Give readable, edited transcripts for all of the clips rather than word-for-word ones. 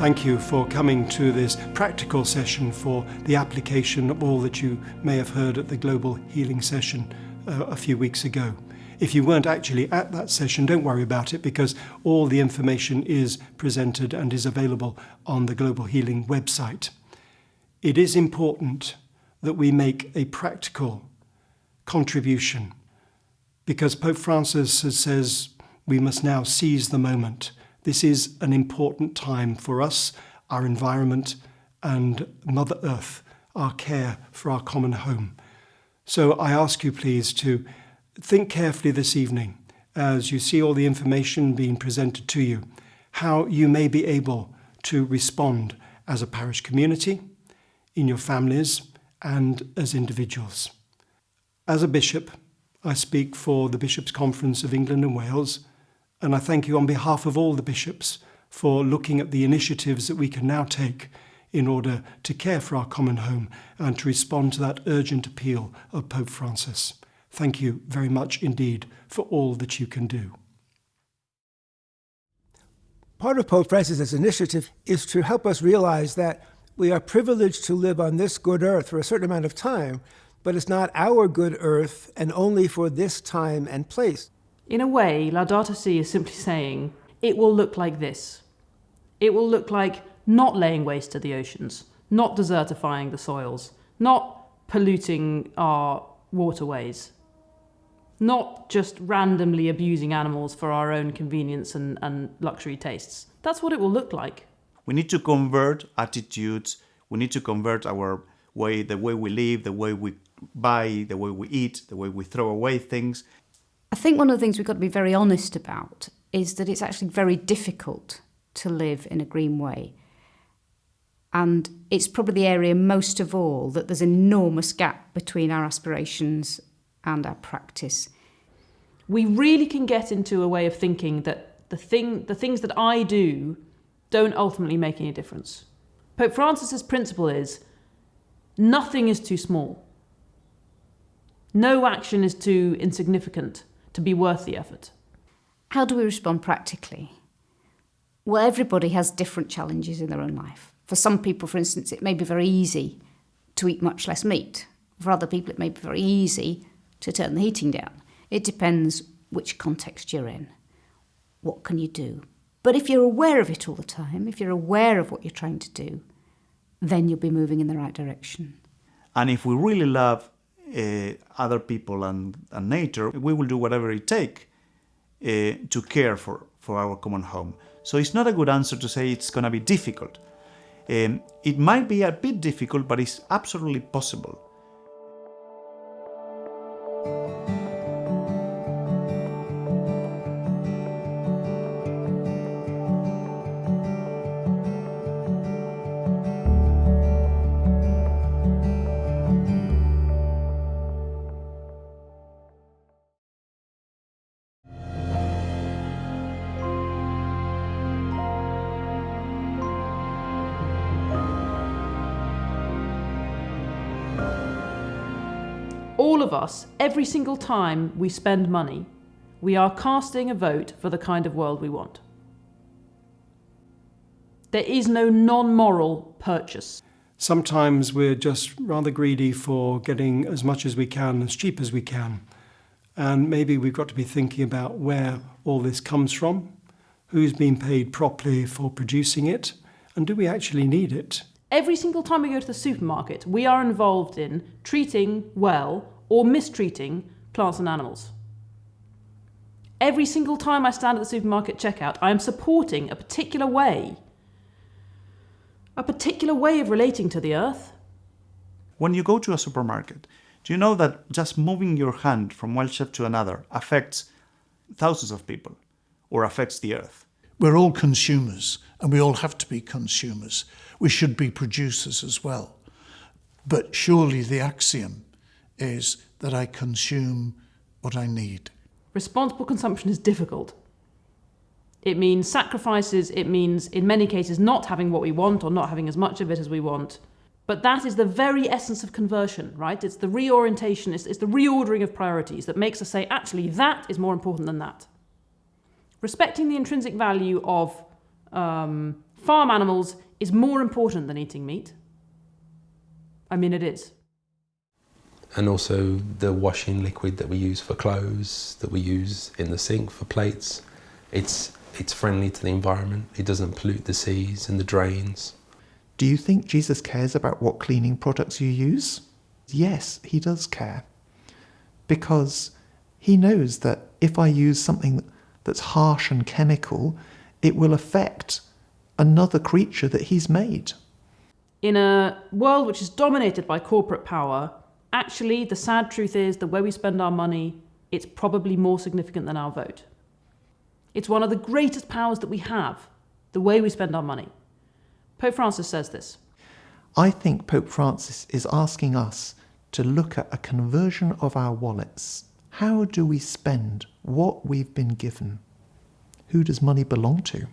thank you for coming to this practical session for the application of all that you may have heard at the Global Healing session a few weeks ago. If you weren't actually at that session, don't worry about it, because all the information is presented and is available on the Global Healing website. It is important that we make a practical contribution, because Pope Francis says we must now seize the moment. This is an important time for us, our environment, and Mother Earth, our care for our common home. So I ask you please to think carefully this evening, as you see all the information being presented to you, how you may be able to respond as a parish community, in your families, and as individuals. As a bishop, I speak for the Bishops' Conference of England and Wales, and I thank you on behalf of all the bishops for looking at the initiatives that we can now take in order to care for our common home and to respond to that urgent appeal of Pope Francis. Thank you very much indeed for all that you can do. Part of Pope Francis' initiative is to help us realize that we are privileged to live on this good earth for a certain amount of time, but it's not our good earth and only for this time and place. In a way, Laudato Si is simply saying, it will look like this. It will look like not laying waste to the oceans, not desertifying the soils, not polluting our waterways, not just randomly abusing animals for our own convenience and luxury tastes. That's what it will look like. We need to convert attitudes. We need to convert the way we live, the way we buy, the way we eat, the way we throw away things. I think one of the things we've got to be very honest about is that it's actually very difficult to live in a green way. And it's probably the area most of all that there's an enormous gap between our aspirations and our practice. We really can get into a way of thinking that the things that I do don't ultimately make any difference. Pope Francis's principle is, nothing is too small. No action is too insignificant to be worth the effort. How do we respond practically? Well, everybody has different challenges in their own life. For some people, for instance, it may be very easy to eat much less meat. For other people, it may be very easy to turn the heating down. It depends which context you're in. What can you do? But if you're aware of it all the time, if you're aware of what you're trying to do, then you'll be moving in the right direction. And if we really love other people and nature, we will do whatever it takes to care for our common home. So it's not a good answer to say it's going to be difficult. It might be a bit difficult, but it's absolutely possible. All of us, every single time we spend money, we are casting a vote for the kind of world we want. There is no non-moral purchase. Sometimes we're just rather greedy for getting as much as we can, as cheap as we can. And maybe we've got to be thinking about where all this comes from, who's been paid properly for producing it, and do we actually need it? Every single time we go to the supermarket, we are involved in treating well or mistreating plants and animals. Every single time I stand at the supermarket checkout, I am supporting a particular way of relating to the earth. When you go to a supermarket, do you know that just moving your hand from one shelf to another affects thousands of people or affects the earth? We're all consumers, and we all have to be consumers. We should be producers as well. But surely the axiom is that I consume what I need. Responsible consumption is difficult. It means sacrifices, it means, in many cases, not having what we want or not having as much of it as we want. But that is the very essence of conversion, right? It's the reorientation, it's the reordering of priorities that makes us say, actually, that is more important than that. Respecting the intrinsic value of farm animals is more important than eating meat. I mean, it is. And also the washing liquid that we use for clothes, that we use in the sink for plates, it's friendly to the environment. It doesn't pollute the seas and the drains. Do you think Jesus cares about what cleaning products you use? Yes, he does care. Because he knows that if I use something that's harsh and chemical, it will affect another creature that he's made. In a world which is dominated by corporate power, actually, the sad truth is the way we spend our money, it's probably more significant than our vote. It's one of the greatest powers that we have, the way we spend our money. Pope Francis says this. I think Pope Francis is asking us to look at a conversion of our wallets. How do we spend what we've been given? Who does money belong to?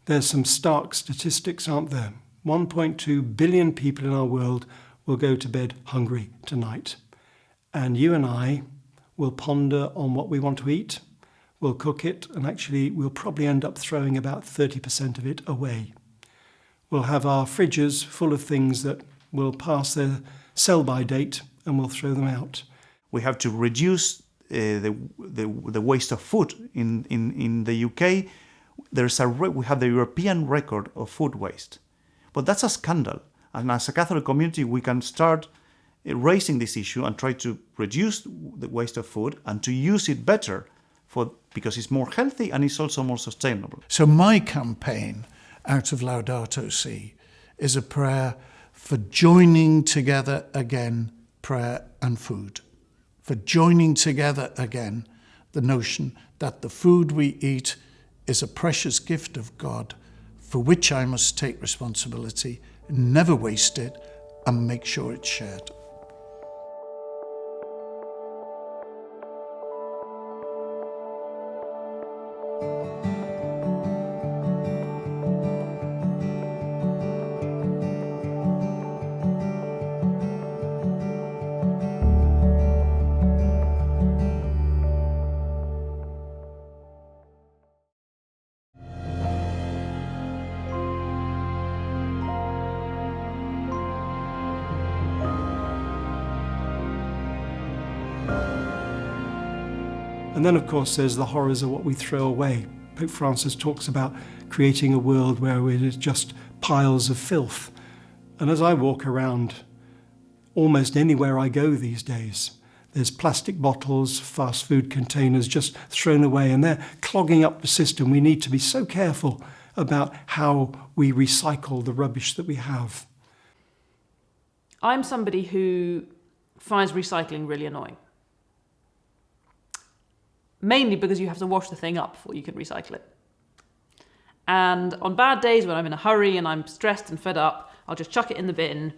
There's some stark statistics, aren't there? 1.2 billion people in our world will go to bed hungry tonight. And you and I will ponder on what we want to eat, we'll cook it, and actually we'll probably end up throwing about 30% of it away. We'll have our fridges full of things that will pass their sell-by date and we'll throw them out. We have to reduce the waste of food. In the UK, we have the European record of food waste. But that's a scandal. And as a Catholic community, we can start raising this issue and try to reduce the waste of food and to use it better because it's more healthy and it's also more sustainable. So my campaign out of Laudato Si is a prayer for joining together again prayer and food. For joining together again the notion that the food we eat is a precious gift of God for which I must take responsibility, never waste it, and make sure it's shared. And then, of course, there's the horrors of what we throw away. Pope Francis talks about creating a world where it is just piles of filth. And as I walk around almost anywhere I go these days, there's plastic bottles, fast food containers just thrown away, and they're clogging up the system. We need to be so careful about how we recycle the rubbish that we have. I'm somebody who finds recycling really annoying. Mainly because you have to wash the thing up before you can recycle it. And on bad days when I'm in a hurry and I'm stressed and fed up, I'll just chuck it in the bin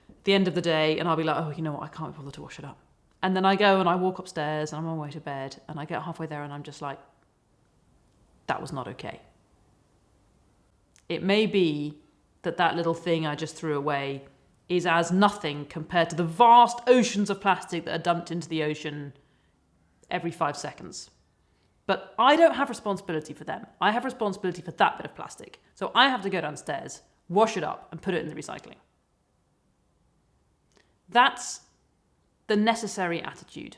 at the end of the day and I'll be like, oh, you know what, I can't be bothered to wash it up. And then I go and I walk upstairs and I'm on my way to bed and I get halfway there and I'm just like, that was not okay. It may be that little thing I just threw away is as nothing compared to the vast oceans of plastic that are dumped into the ocean every 5 seconds. But I don't have responsibility for them. I have responsibility for that bit of plastic. So I have to go downstairs, wash it up, and put it in the recycling. That's the necessary attitude.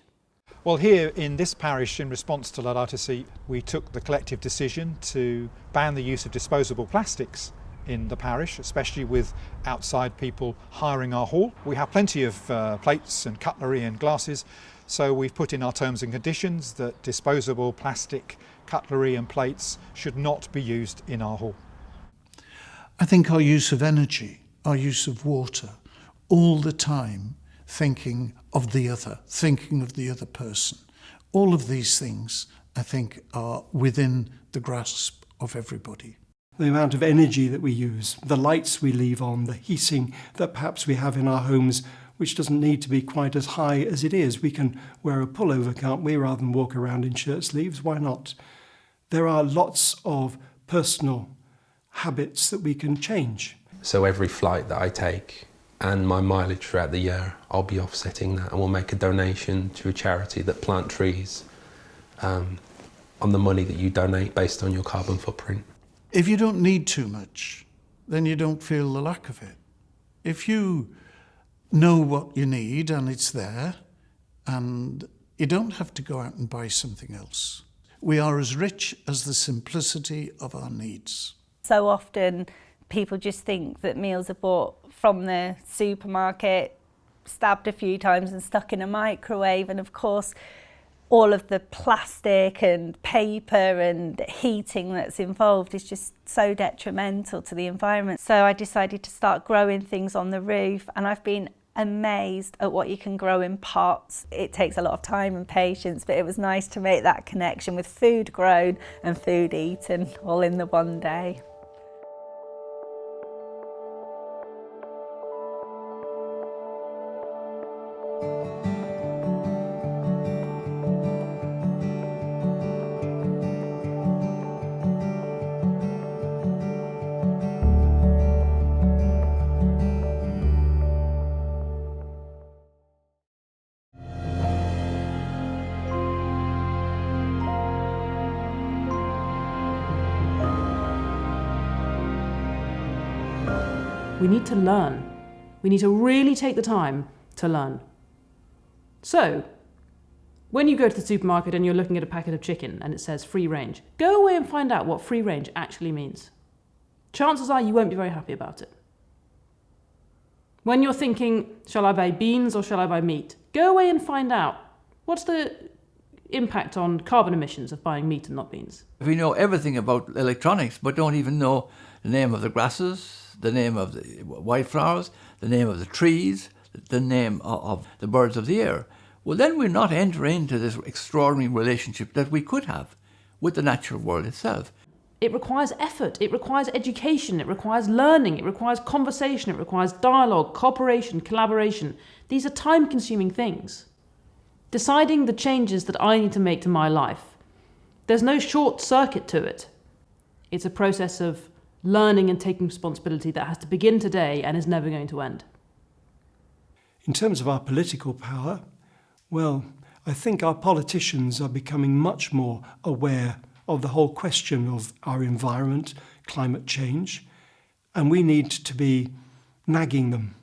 Well, here in this parish, in response to Laudato Si, we took the collective decision to ban the use of disposable plastics in the parish, especially with outside people hiring our hall. We have plenty of plates and cutlery and glasses, so we've put in our terms and conditions that disposable plastic cutlery and plates should not be used in our hall. I think our use of energy, our use of water, all the time thinking of the other person. All of these things, I think, are within the grasp of everybody. The amount of energy that we use, the lights we leave on, the heating that perhaps we have in our homes, which doesn't need to be quite as high as it is. We can wear a pullover, can't we, rather than walk around in shirt sleeves? Why not? There are lots of personal habits that we can change. So every flight that I take and my mileage throughout the year, I'll be offsetting that and we'll make a donation to a charity that plant trees on the money that you donate based on your carbon footprint. If you don't need too much, then you don't feel the lack of it. If you know what you need and it's there, and you don't have to go out and buy something else. We are as rich as the simplicity of our needs. So often people just think that meals are bought from the supermarket, stabbed a few times and stuck in a microwave, and of course all of the plastic and paper and heating that's involved is just so detrimental to the environment. So I decided to start growing things on the roof, and I've been amazed at what you can grow in pots. It takes a lot of time and patience, but it was nice to make that connection with food grown and food eaten all in the one day. We need to learn. We need to really take the time to learn. So, when you go to the supermarket and you're looking at a packet of chicken and it says free range, go away and find out what free range actually means. Chances are you won't be very happy about it. When you're thinking, shall I buy beans or shall I buy meat? Go away and find out what's the impact on carbon emissions of buying meat and not beans. We know everything about electronics, but don't even know the name of the grasses, the name of the wildflowers, the name of the trees, the name of the birds of the air. Well, then we're not entering into this extraordinary relationship that we could have with the natural world itself. It requires effort, it requires education, it requires learning, it requires conversation, it requires dialogue, cooperation, collaboration. These are time-consuming things. Deciding the changes that I need to make to my life, there's no short circuit to it. It's a process of learning and taking responsibility that has to begin today and is never going to end. In terms of our political power, well, I think our politicians are becoming much more aware of the whole question of our environment, climate change, and we need to be nagging them.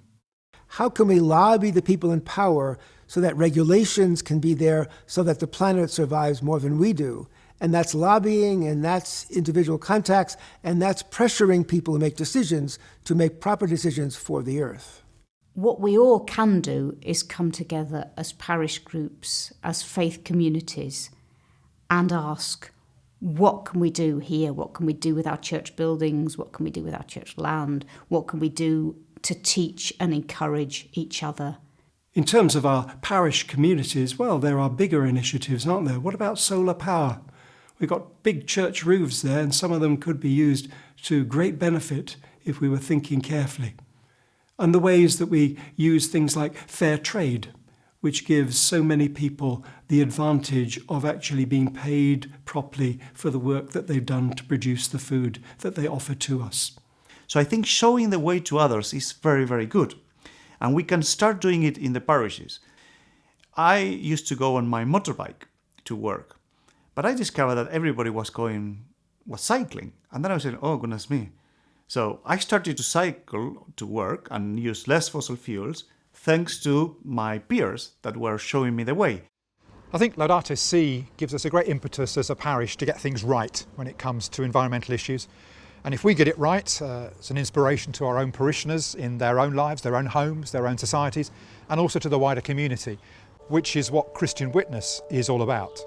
How can we lobby the people in power so that regulations can be there so that the planet survives more than we do? And that's lobbying, and that's individual contacts, and that's pressuring people to make decisions, to make proper decisions for the earth. What we all can do is come together as parish groups, as faith communities, and ask, what can we do here? What can we do with our church buildings? What can we do with our church land? What can we do to teach and encourage each other? In terms of our parish communities, well, there are bigger initiatives, aren't there? What about solar power? We've got big church roofs there, and some of them could be used to great benefit if we were thinking carefully. And the ways that we use things like fair trade, which gives so many people the advantage of actually being paid properly for the work that they've done to produce the food that they offer to us. So I think showing the way to others is very, very good. And we can start doing it in the parishes. I used to go on my motorbike to work, but I discovered that everybody was cycling. And then I was saying, oh, goodness me. So I started to cycle to work and use less fossil fuels thanks to my peers that were showing me the way. I think Laudato Si gives us a great impetus as a parish to get things right when it comes to environmental issues. And if we get it right, it's an inspiration to our own parishioners in their own lives, their own homes, their own societies, and also to the wider community, which is what Christian Witness is all about.